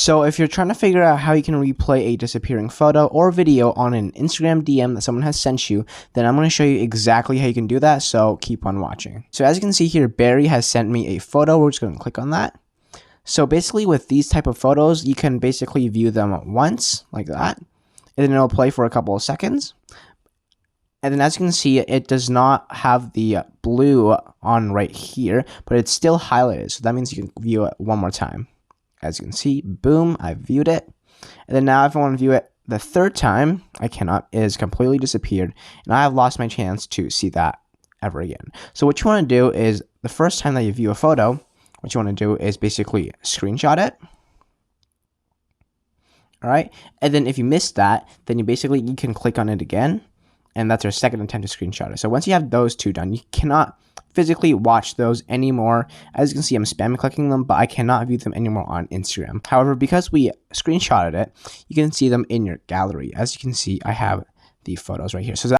So if you're trying to figure out how you can replay a disappearing photo or video on an Instagram DM that someone has sent you, then I'm going to show you exactly how you can do that, so keep on watching. So as you can see here, Barry has sent me a photo. We're just going to click on that. So basically with these type of photos, you can basically view them once, like that, and then it'll play for a couple of seconds. And then as you can see, it does not have the blue on right here, but it's still highlighted. So that means you can view it one more time. As you can see, boom, I viewed it. And then now if I want to view it the third time, I cannot. It has completely disappeared. And I have lost my chance to see that ever again. So what you want to do is the first time that you view a photo, what you want to do is basically screenshot it. All right. And then if you missed that, then you can click on it again. And that's our second attempt to screenshot it. So once you have those two done, you cannot physically watch those anymore. As you can see, I'm spam clicking them, but I cannot view them anymore on Instagram. However, because we screenshotted it, you can see them in your gallery. As you can see, I have the photos right here. So